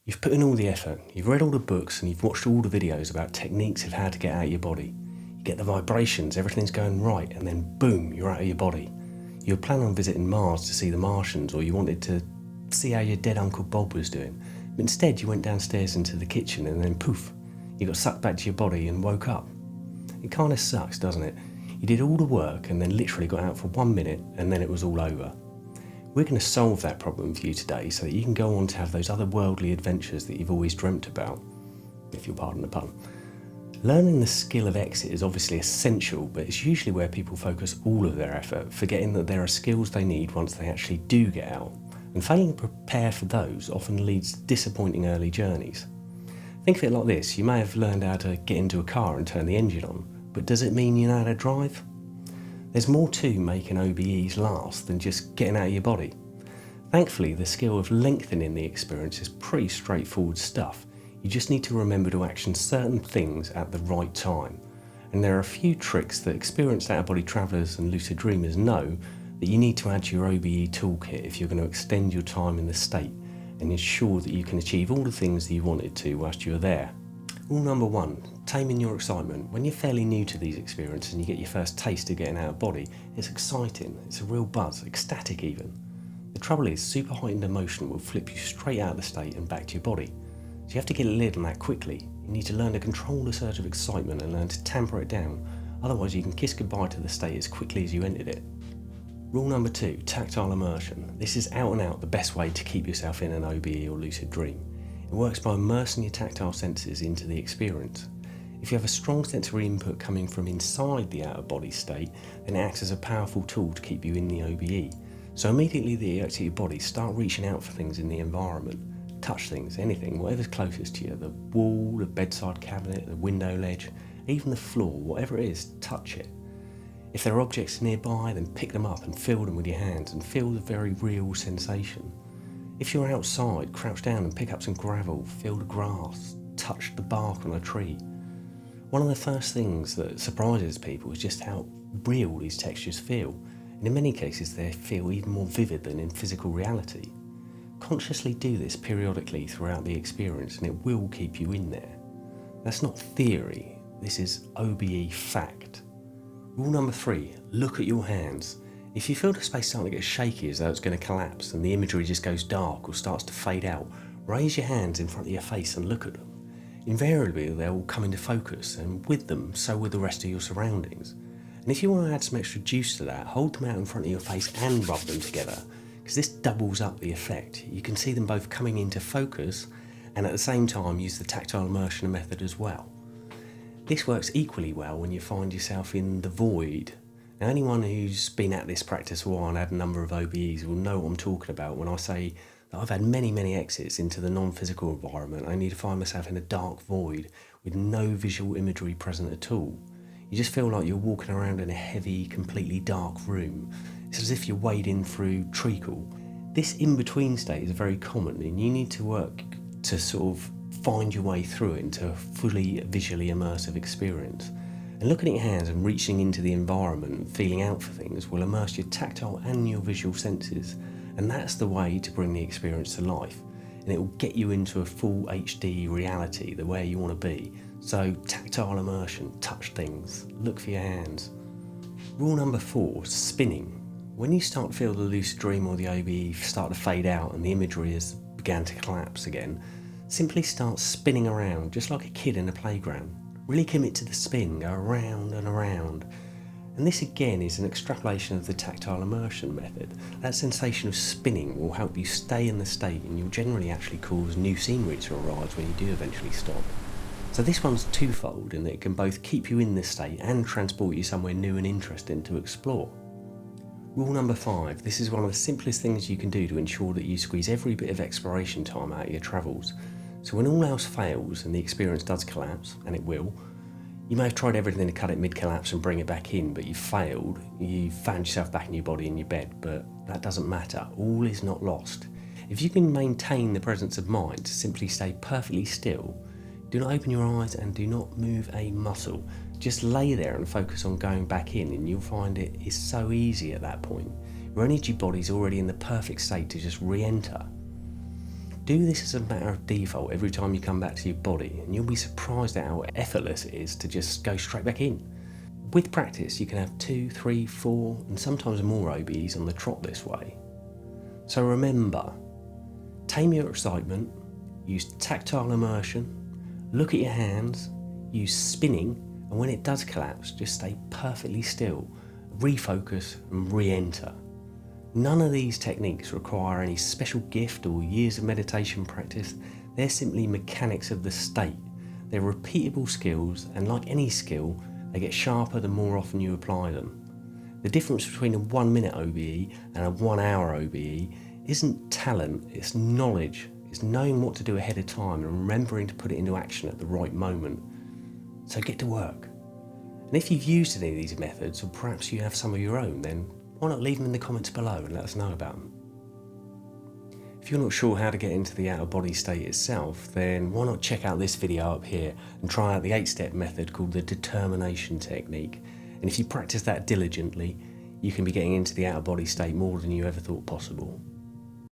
You've put in all the effort, you've read all the books and you've watched all the videos about techniques of how to get out of your body. You get the vibrations, everything's going right, and then boom, you're out of your body. You were planning on visiting Mars to see the Martians, or you wanted to see how your dead Uncle Bob was doing. But instead you went downstairs into the kitchen and then poof, you got sucked back to your body and woke up. It kind of sucks, doesn't it? You did all the work and then literally got out for 1 minute and then it was all over. We're going to solve that problem for you today so that you can go on to have those otherworldly adventures that you've always dreamt about, if you'll pardon the pun. Learning the skill of exit is obviously essential, but it's usually where people focus all of their effort, forgetting that there are skills they need once they actually do get out, and failing to prepare for those often leads to disappointing early journeys. Think of it like this: you may have learned how to get into a car and turn the engine on, but does it mean you know how to drive? There's more to making OBEs last than just getting out of your body. Thankfully, the skill of lengthening the experience is pretty straightforward stuff. You just need to remember to action certain things at the right time. And there are a few tricks that experienced out-of-body travellers and lucid dreamers know that you need to add to your OBE toolkit if you're going to extend your time in the state and ensure that you can achieve all the things that you wanted to whilst you were there. Rule number 1, taming your excitement. When you're fairly new to these experiences and you get your first taste of getting out of body, it's exciting, it's a real buzz, ecstatic even. The trouble is, super heightened emotion will flip you straight out of the state and back to your body. So you have to get a lid on that quickly. You need to learn to control the surge of excitement and learn to temper it down, otherwise you can kiss goodbye to the state as quickly as you entered it. Rule number 2, tactile immersion. This is out and out the best way to keep yourself in an OBE or lucid dream. It works by immersing your tactile senses into the experience. If you have a strong sensory input coming from inside the out-of-body state, then it acts as a powerful tool to keep you in the OBE. So immediately that you exit your body, start reaching out for things in the environment. Touch things, anything, whatever's closest to you. The wall, the bedside cabinet, the window ledge, even the floor, whatever it is, touch it. If there are objects nearby, then pick them up and feel them with your hands and feel the very real sensation. If you're outside, crouch down and pick up some gravel, feel the grass, touch the bark on a tree. One of the first things that surprises people is just how real these textures feel, and in many cases they feel even more vivid than in physical reality. Consciously do this periodically throughout the experience and it will keep you in there. That's not theory, this is OBE fact. Rule number 3, look at your hands. If you feel the space starting to get shaky as though it's going to collapse and the imagery just goes dark or starts to fade out, raise your hands in front of your face and look at them. Invariably they'll all come into focus, and with them, so will the rest of your surroundings. And if you want to add some extra juice to that, hold them out in front of your face and rub them together, because this doubles up the effect. You can see them both coming into focus and at the same time use the tactile immersion method as well. This works equally well when you find yourself in the void. Now, anyone who's been at this practice a while and had a number of OBEs will know what I'm talking about when I say that I've had many exits into the non-physical environment only to find myself in a dark void with no visual imagery present at all. You just feel like you're walking around in a heavy, completely dark room. It's as if you're wading through treacle. This in-between state is very common, and you need to work to sort of find your way through it into a fully visually immersive experience. And looking at your hands and reaching into the environment and feeling out for things will immerse your tactile and your visual senses, and that's the way to bring the experience to life, and it will get you into a full HD reality, the way you want to be. So tactile immersion, touch things, look for your hands. Rule number 4, spinning. When you start to feel the lucid dream or the OBE start to fade out and the imagery has began to collapse again, simply start spinning around just like a kid in a playground. Really commit to the spin, go around and around. And this again is an extrapolation of the tactile immersion method. That sensation of spinning will help you stay in the state, and you'll generally actually cause new scenery to arise when you do eventually stop. So this one's twofold in that it can both keep you in this state and transport you somewhere new and interesting to explore. Rule number 5, this is one of the simplest things you can do to ensure that you squeeze every bit of exploration time out of your travels. So when all else fails and the experience does collapse, and it will, you may have tried everything to cut it mid-collapse and bring it back in, but you failed. You found yourself back in your body in your bed, but that doesn't matter. All is not lost. If you can maintain the presence of mind to simply stay perfectly still, do not open your eyes and do not move a muscle. Just lay there and focus on going back in, and you'll find it is so easy at that point. Your energy body's already in the perfect state to just re-enter. Do this as a matter of default every time you come back to your body, and you'll be surprised at how effortless it is to just go straight back in. With practice, you can have 2, 3, 4, and sometimes more OBEs on the trot this way. So remember, tame your excitement, use tactile immersion, look at your hands, use spinning, and when it does collapse, just stay perfectly still, refocus and re-enter. None of these techniques require any special gift or years of meditation practice. They're simply mechanics of the state. They're repeatable skills, and like any skill, they get sharper the more often you apply them. The difference between a 1 minute OBE and a 1 hour OBE isn't talent, it's knowledge. It's knowing what to do ahead of time and remembering to put it into action at the right moment. So get to work. And if you've used any of these methods, or perhaps you have some of your own, then why not leave them in the comments below and let us know about them. If you're not sure how to get into the out of body state itself, then why not check out this video up here and try out the 8-step method called the determination technique. And if you practice that diligently, you can be getting into the out of body state more than you ever thought possible.